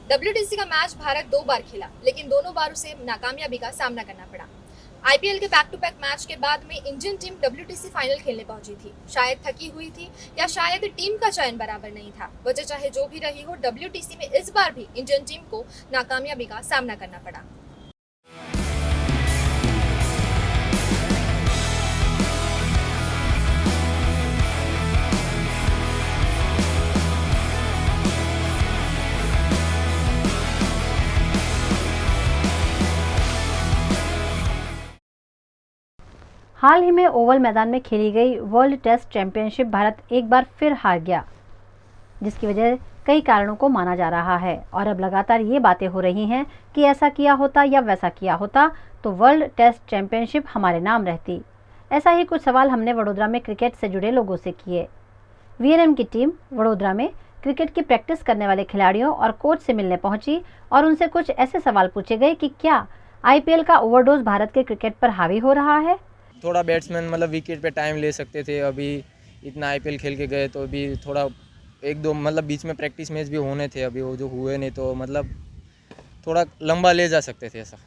WTC का match Bharat 2 बार खेला, लेकिन दोनों बार उसे नाकामयाबी का सामना करना पड़ा। आईपीएल के बैक टू बैक मैच के बाद में इंडियन टीम डब्ल्यूटीसी फाइनल खेलने पहुंची थी। शायद थकी हुई थी या शायद टीम का चयन बराबर नहीं था। वजह चाहे जो भी रही हो, डब्ल्यूटीसी में इस बार भी इंडियन टीम को नाकामयाबी का सामना करना पड़ा। हाल ही में ओवल मैदान में खेली गई वर्ल्ड टेस्ट चैंपियनशिप भारत एक बार फिर हार गया, जिसकी वजह कई कारणों को माना जा रहा है। और अब लगातार ये बातें हो रही हैं कि ऐसा किया होता या वैसा किया होता तो वर्ल्ड टेस्ट चैंपियनशिप हमारे नाम रहती। ऐसा ही कुछ सवाल हमने वडोदरा में क्रिकेट से जुड़े लोगों से किए। वीएनएम की टीम वडोदरा में क्रिकेट की प्रैक्टिस करने वाले खिलाड़ियों और कोच से मिलने पहुंची और उनसे कुछ ऐसे सवाल पूछे गए कि क्या आईपीएल का ओवरडोज भारत के क्रिकेट पर हावी हो रहा है। थोड़ा बैट्समैन मतलब विकेट पे टाइम ले सकते थे। अभी इतना आईपीएल खेल के गए तो अभी थोड़ा एक दो मतलब बीच में प्रैक्टिस मैच भी होने थे, अभी वो जो हुए नहीं, तो मतलब थोड़ा लंबा ले जा सकते थे ऐसा।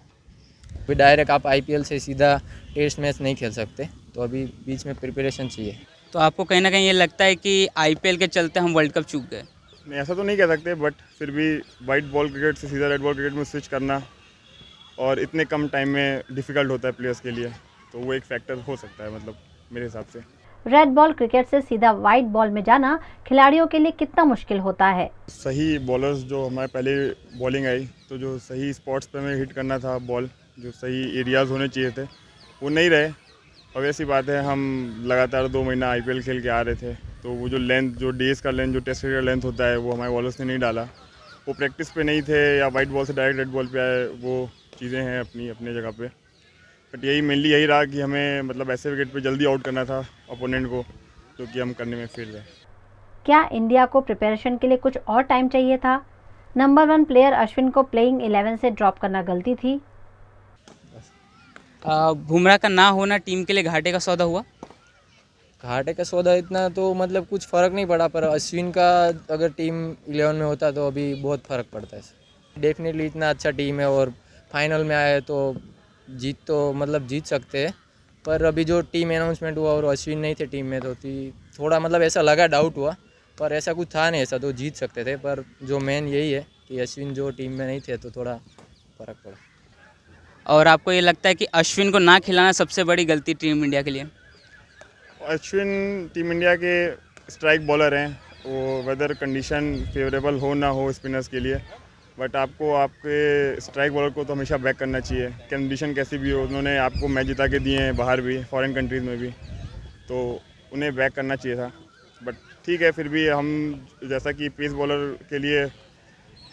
अभी डायरेक्ट आप आईपीएल से सीधा टेस्ट मैच नहीं खेल सकते, तो अभी बीच में प्रिपरेशन चाहिए। तो आपको कहीं ना कहीं ये लगता है कि आईपीएल के चलते हम वर्ल्ड कप चूक गए? नहीं, ऐसा तो नहीं कह सकते, बट फिर भी वाइट बॉल क्रिकेट से सीधा रेड बॉल क्रिकेट में स्विच करना और इतने कम टाइम में डिफ़िकल्ट होता है प्लेयर्स के लिए, तो वो एक फैक्टर हो सकता है मतलब मेरे हिसाब से। रेड बॉल क्रिकेट से सीधा व्हाइट बॉल में जाना खिलाड़ियों के लिए कितना मुश्किल होता है। सही बॉलर्स जो हमारे पहले बॉलिंग आई, तो जो सही स्पॉट्स पे हमें हिट करना था बॉल, जो सही एरियाज़ होने चाहिए थे वो नहीं रहे। और ऐसी बात है, हम लगातार 2 महीना आईपीएल खेल के आ रहे थे, तो वो जो लेंथ, जो डेज़ का लेंथ, जो टेस्ट का लेंथ होता है, वो हमारे बॉलर्स ने नहीं डाला। वो प्रैक्टिस पे नहीं थे या वाइट बॉल से डायरेक्ट रेड बॉल पे आए, वो चीज़ें हैं अपनी जगह पे। बट यही मेनली यही रहा कि हमें मतलब ऐसे विकेट पे जल्दी आउट करना था ओपोनेंट को, जो कि हम करने में फेल रहे। क्या इंडिया को प्रिपरेशन के लिए कुछ और टाइम चाहिए था? नंबर 1 प्लेयर अश्विन को प्लेइंग 11 से ड्रॉप करना गलती थी। बुमराह का ना होना टीम के लिए घाटे का सौदा हुआ? घाटे का सौदा इतना तो मतलब कुछ फ़र्क नहीं पड़ा, पर अश्विन का अगर टीम 11 में होता तो अभी बहुत फ़र्क पड़ता है। डेफिनेटली इतना अच्छा टीम है और फाइनल में आए तो जीत सकते हैं, पर अभी जो टीम अनाउंसमेंट हुआ और अश्विन नहीं थे टीम में, तो थोड़ा मतलब ऐसा लगा, डाउट हुआ, पर ऐसा कुछ था नहीं, ऐसा तो जीत सकते थे। पर जो मेन यही है कि अश्विन जो टीम में नहीं थे तो थोड़ा फ़र्क पड़ा। और आपको ये लगता है कि अश्विन को ना खिलाना सबसे बड़ी गलती टीम इंडिया के लिए? अश्विन टीम इंडिया के स्ट्राइक बॉलर हैं, वो वेदर कंडीशन फेवरेबल हो ना हो स्पिनर्स के लिए, बट आपको आपके स्ट्राइक बॉलर को तो हमेशा बैक करना चाहिए, कंडीशन कैसी भी हो। उन्होंने आपको मैच जिता के दिए हैं बाहर भी, फॉरेन कंट्रीज़ में भी, तो उन्हें बैक करना चाहिए था। बट ठीक है, फिर भी हम जैसा कि पेस बॉलर के लिए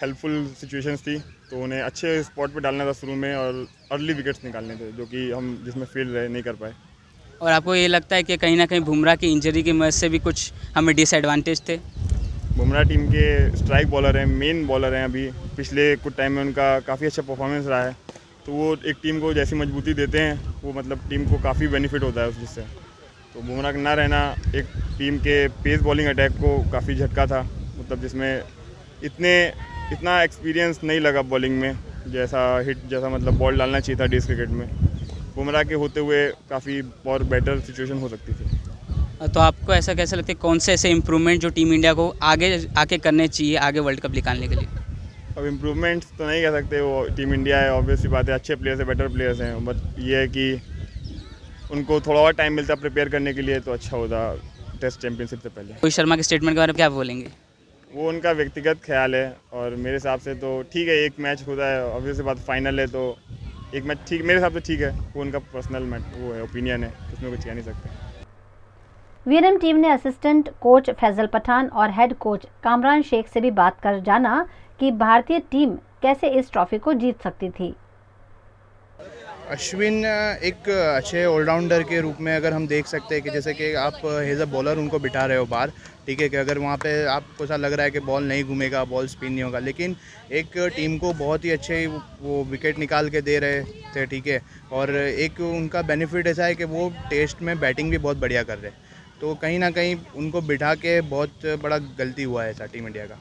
हेल्पफुल सिचुएशंस थी, तो उन्हें अच्छे स्पॉट पे डालना था शुरू में और अर्ली विकेट्स निकालने थे, जो कि हम जिसमें फेल रहे, नहीं कर पाए। और आपको ये लगता है कि कहीं ना कहीं बुमराह की इंजरी की वजह से भी कुछ हमें डिसएडवांटेज थे? बुमराह टीम के स्ट्राइक बॉलर हैं, मेन बॉलर हैं। अभी पिछले कुछ टाइम में उनका काफ़ी अच्छा परफॉर्मेंस रहा है, तो वो एक टीम को जैसी मजबूती देते हैं, वो मतलब टीम को काफ़ी बेनिफिट होता है उससे। तो बुमराह का ना रहना एक टीम के पेस बॉलिंग अटैक को काफ़ी झटका था, मतलब जिसमें इतना एक्सपीरियंस नहीं लगा बॉलिंग में, जैसा मतलब बॉल डालना चाहिए था टेस्ट क्रिकेट में। बुमराह के होते हुए काफ़ी और बेटर सिचुएशन हो सकती थी। तो आपको ऐसा कैसा लगता है, कौन से ऐसे इम्प्रूवमेंट जो टीम इंडिया को आगे आके करने चाहिए आगे वर्ल्ड कप निकालने के लिए? अब इम्प्रूवमेंट्स तो नहीं कह सकते, वो टीम इंडिया है, ऑब्वियस सी बात है, अच्छे प्लेयर्स हैं, बेटर प्लेयर्स हैं, बट ये है कि उनको थोड़ा और टाइम मिलता प्रिपेयर करने के लिए तो अच्छा होता टेस्ट चैंपियनशिप से पहले। रोहित शर्मा के स्टेटमेंट के बारे में क्या बोलेंगे? वो उनका व्यक्तिगत ख्याल है, और मेरे हिसाब से तो ठीक है, एक मैच होता है, ऑब्वियस सी बात फाइनल है, तो एक मैच ठीक, मेरे हिसाब से ठीक है। वो उनका पर्सनल वो है, ओपिनियन है, उसमें कुछ कह नहीं सकते। वीएनएम टीम ने असिस्टेंट कोच फैजल पठान और हेड कोच कामरान शेख से भी बात कर जाना कि भारतीय टीम कैसे इस ट्रॉफी को जीत सकती थी। अश्विन एक अच्छे ऑलराउंडर के रूप में अगर हम देख सकते हैं कि जैसे कि आप एज अ बॉलर उनको बिठा रहे हो बाहर, ठीक है, कि अगर वहाँ पे आपको ऐसा लग रहा है कि बॉल नहीं घूमेगा, बॉल स्पिन नहीं होगा, लेकिन एक टीम को बहुत ही अच्छे वो विकेट निकाल के दे रहे थे, ठीक है। और एक उनका बेनिफिट ऐसा है कि वो टेस्ट में बैटिंग भी बहुत बढ़िया कर रहे हैं, तो कहीं ना कहीं उनको बिठा के बहुत बड़ा गलती हुआ है ऐसा टीम इंडिया का।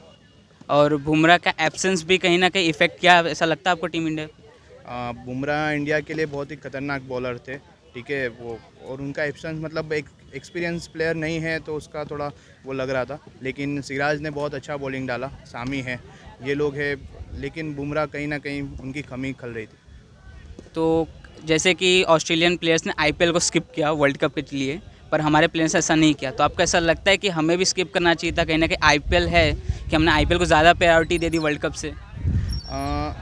और बुमराह का एब्सेंस भी कहीं ना कहीं इफेक्ट किया, ऐसा लगता है आपको टीम इंडिया पे? बुमराह इंडिया के लिए बहुत ही खतरनाक बॉलर थे, ठीक है वो, और उनका एब्सेंस मतलब एक एक्सपीरियंस प्लेयर नहीं है तो उसका थोड़ा वो लग रहा था, लेकिन सिराज ने बहुत अच्छा बॉलिंग डाला, सामी है, ये लोग है, लेकिन बुमराह कहीं ना कहीं उनकी कमी खल रही थी। तो जैसे कि ऑस्ट्रेलियन प्लेयर्स ने आईपीएल को स्किप किया वर्ल्ड कप के लिए, पर हमारे प्लेयर्स ने ऐसा नहीं किया, तो आपको ऐसा लगता है कि हमें भी स्किप करना चाहिए था? कहीं ना कहीं आईपीएल है कि हमने आईपीएल को ज़्यादा priority they the world cup से।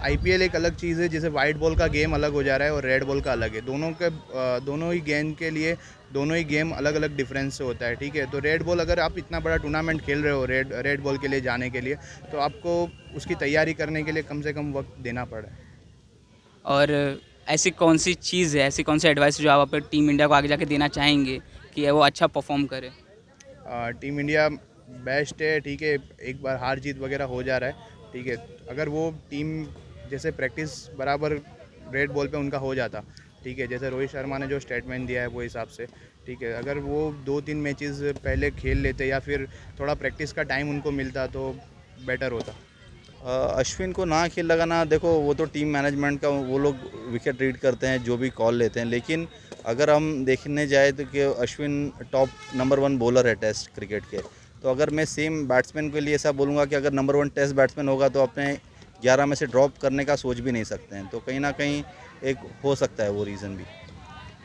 आईपीएल एक अलग चीज़ है, जैसे वाइट बॉल का गेम अलग हो जा रहा है और रेड बॉल का अलग है, दोनों ही गेंद के लिए दोनों ही गेम अलग अलग डिफरेंस से होता है, ठीक है। तो रेड बॉल अगर आप इतना बड़ा टूर्नामेंट खेल रहे हो रेड बॉल के लिए जाने के लिए, तो आपको उसकी तैयारी करने के लिए कम से कम वक्त देना पड़ा है। और ऐसी कौन सी चीज़ है, ऐसी कौन सी एडवाइस जो आप टीम इंडिया को आगे जाके देना चाहेंगे कि वो अच्छा परफॉर्म करे? टीम इंडिया बेस्ट है, ठीक है, एक बार हार जीत वगैरह हो जा रहा है, ठीक है, अगर वो टीम जैसे प्रैक्टिस बराबर रेड बॉल पे उनका हो जाता, ठीक है, जैसे रोहित शर्मा ने जो स्टेटमेंट दिया है वो हिसाब से, ठीक है, अगर वो 2-3 मैचेस पहले खेल लेते या फिर थोड़ा प्रैक्टिस का टाइम उनको मिलता तो बेटर होता। अश्विन को ना खेल लगाना, देखो वो तो टीम मैनेजमेंट का, वो लोग विकेट रीड करते हैं, जो भी कॉल लेते हैं, लेकिन अगर हम देखने जाए तो कि अश्विन टॉप नंबर 1 बॉलर है टेस्ट क्रिकेट के, तो अगर मैं सेम बैट्समैन के लिए ऐसा बोलूँगा कि अगर नंबर 1 टेस्ट बैट्समैन होगा तो अपने 11 में से ड्रॉप करने का सोच भी नहीं सकते हैं, तो कहीं ना कहीं एक हो सकता है वो रीज़न भी।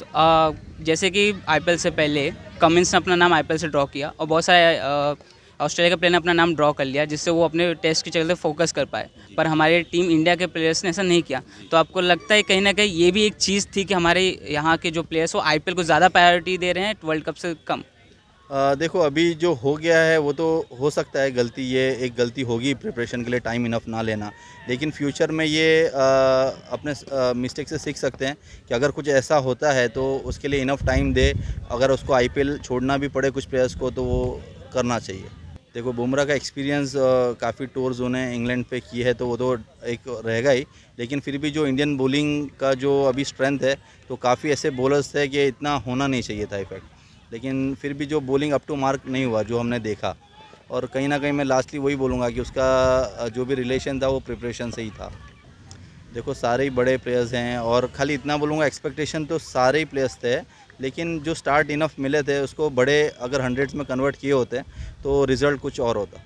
तो जैसे कि आईपीएल से पहले कमिंस ने अपना नाम आईपीएल से ड्रॉ किया और बहुत सारे ऑस्ट्रेलिया के प्लेयर ने अपना नाम ड्रॉ कर लिया, जिससे वो अपने टेस्ट के चलते फोकस कर पाए, पर हमारे टीम इंडिया के प्लेयर्स ने ऐसा नहीं किया। तो आपको लगता है कहीं ना कहीं ये भी एक चीज़ थी कि हमारे यहाँ के जो प्लेयर्स वो आईपीएल को ज़्यादा प्रायोरिटी दे रहे हैं वर्ल्ड कप से कम? देखो अभी जो हो गया है वो तो हो सकता है गलती, ये एक गलती होगी प्रिपरेशन के लिए टाइम इनफ ना लेना, लेकिन फ्यूचर में ये अपने मिस्टेक से सीख सकते हैं कि अगर कुछ ऐसा होता है तो उसके लिए इनफ टाइम दे, अगर उसको आईपीएल छोड़ना भी पड़े कुछ प्लेयर्स को तो वो करना चाहिए। देखो बुमराह का एक्सपीरियंस काफ़ी टूर्स उन्हें इंग्लैंड पे की है तो वो तो एक रहेगा ही, लेकिन फिर भी जो इंडियन बॉलिंग का जो अभी स्ट्रेंथ है तो काफ़ी ऐसे बॉलर्स थे कि इतना होना नहीं चाहिए था इफेक्ट, लेकिन फिर भी जो बॉलिंग अप टू मार्क नहीं हुआ जो हमने देखा, और कहीं ना कहीं मैं लास्टली वही बोलूँगा कि उसका जो भी रिलेशन था वो प्रिपरेशन से ही था। देखो सारे ही बड़े प्लेयर्स हैं और खाली इतना बोलूँगा एक्सपेक्टेशन तो सारे ही प्लेयर्स थे, लेकिन जो स्टार्ट इनफ मिले थे उसको बड़े अगर 100s में कन्वर्ट किए होते तो रिज़ल्ट कुछ और होता।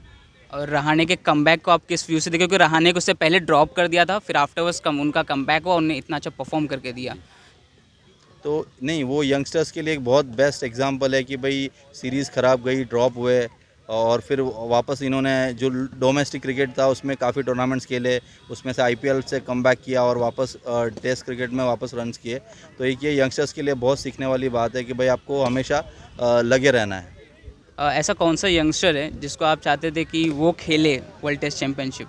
और रहाणे के कमबैक को आप किस व्यू से देखो, क्योंकि रहाणे को उससे पहले ड्रॉप कर दिया था, फिर आफ्टरवर्ड्स उनका कमबैक हुआ, उन्होंने इतना अच्छा परफॉर्म करके दिया। तो नहीं, वो यंगस्टर्स के लिए एक बहुत बेस्ट एग्जांपल है कि भाई सीरीज़ ख़राब गई, ड्रॉप हुए और फिर वापस इन्होंने जो डोमेस्टिक क्रिकेट था उसमें काफ़ी टूर्नामेंट्स खेले, उसमें से आईपीएल से कमबैक किया और वापस टेस्ट क्रिकेट में वापस रन्स किए। तो एक ये यंगस्टर्स के लिए बहुत सीखने वाली बात है कि भाई आपको हमेशा लगे रहना है। ऐसा कौन सा यंगस्टर है जिसको आप चाहते थे कि वो खेले वर्ल्ड टेस्ट चैम्पियनशिप?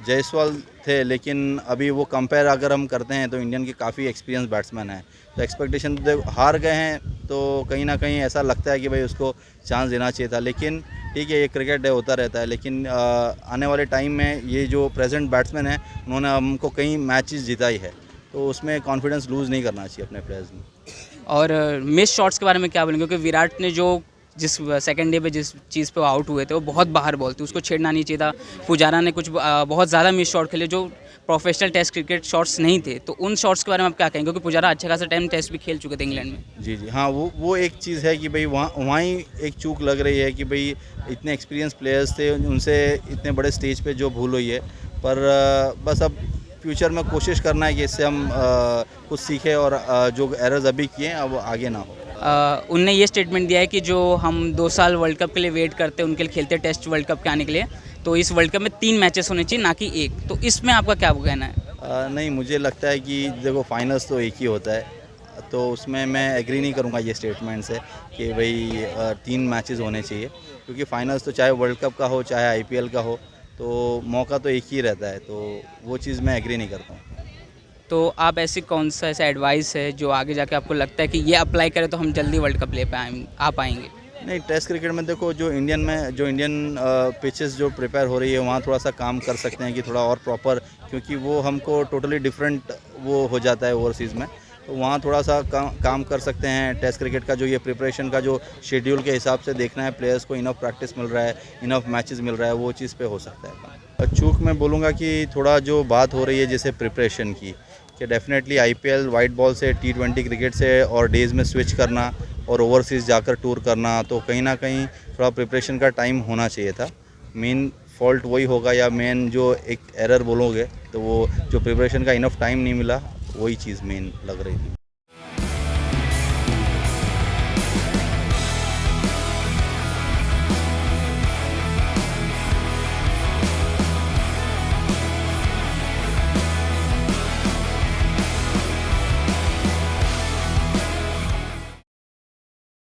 जायसवाल थे, लेकिन अभी वो कंपेयर अगर हम करते हैं तो इंडियन के काफ़ी एक्सपीरियंस बैट्समैन है, तो एक्सपेक्टेशन तो हार गए हैं तो कहीं ना कहीं ऐसा लगता है कि भाई उसको चांस देना चाहिए था, लेकिन ठीक है ये क्रिकेट है, होता रहता है, लेकिन आने वाले टाइम में ये जो प्रेजेंट बैट्समैन है उन्होंने हमको कई मैचेस जिताई है, तो उसमें कॉन्फिडेंस लूज़ नहीं करना चाहिए अपने प्लेयर्स में। और मिस शॉट्स के बारे में क्या बोलेंगे, क्योंकि विराट ने जो जिस सेकंड डे पे जिस चीज़ पे आउट हुए थे वो बहुत बाहर बॉल थी, उसको छेड़ना नहीं चाहिए था। पुजारा ने कुछ बहुत ज़्यादा मिस शॉट खेले जो प्रोफेशनल टेस्ट क्रिकेट शॉट्स नहीं थे, तो उन शॉट्स के बारे में आप क्या कहेंगे, क्योंकि पुजारा अच्छा खासा टाइम टेस्ट भी खेल चुके थे इंग्लैंड में? जी जी हाँ, वो एक चीज़ है कि भाई वहाँ ही एक चूक लग रही है कि भाई इतने एक्सपीरियंस प्लेयर्स थे, उनसे इतने बड़े स्टेज पे जो भूल हुई है, पर बस अब फ्यूचर में कोशिश करना है कि इससे हम कुछ सीखें और जो एरर्स अभी किए अब आगे ना हो। उनने ये स्टेटमेंट दिया है कि जो हम 2 साल वर्ल्ड कप के लिए वेट करते हैं उनके लिए खेलते टेस्ट वर्ल्ड कप के आने के लिए, तो इस वर्ल्ड कप में 3 मैचेस होने चाहिए ना कि 1, तो इसमें आपका क्या कहना है? नहीं, मुझे लगता है कि देखो फाइनल्स तो एक ही होता है, तो उसमें मैं एग्री नहीं करूंगा ये स्टेटमेंट से कि भाई 3 मैचेस होने चाहिए, क्योंकि फाइनल्स तो चाहे वर्ल्ड कप का हो चाहे आईपीएल का हो तो मौका तो एक ही रहता है, तो वो चीज़ मैं एग्री नहीं करता हूँ। तो आप ऐसी कौन सा ऐसा एडवाइस है जो आगे जाके आपको लगता है कि ये अप्लाई करें तो हम जल्दी वर्ल्ड कप ले आ पाएंगे? नहीं, टेस्ट क्रिकेट में देखो जो इंडियन पिचेस जो प्रिपेयर हो रही है वहाँ थोड़ा सा काम कर सकते हैं कि थोड़ा और प्रॉपर, क्योंकि वो हमको टोटली डिफरेंट वो हो जाता है ओवरसीज़ में, तो वहाँ थोड़ा सा काम कर सकते हैं। टेस्ट क्रिकेट का जो ये प्रिपरेशन का जो शेड्यूल के हिसाब से देखना है, प्लेयर्स को इनफ प्रैक्टिस मिल रहा है, इनफ मैचेस मिल रहा है, वो चीज़ पे हो सकता है। चूक मैं बोलूँगा कि थोड़ा जो बात हो रही है जैसे प्रिपरेशन की, कि डेफिनेटली IPL वाइट बॉल से T20 क्रिकेट से और डेज़ में स्विच करना और ओवरसीज़ जाकर टूर करना, तो कहीं ना कहीं थोड़ा प्रिपरेशन का टाइम होना चाहिए था। मेन फॉल्ट वही होगा, या मेन जो एक एरर बोलोगे तो वो जो प्रिपरेशन का इनफ टाइम नहीं मिला, वही चीज़ मेन लग रही थी।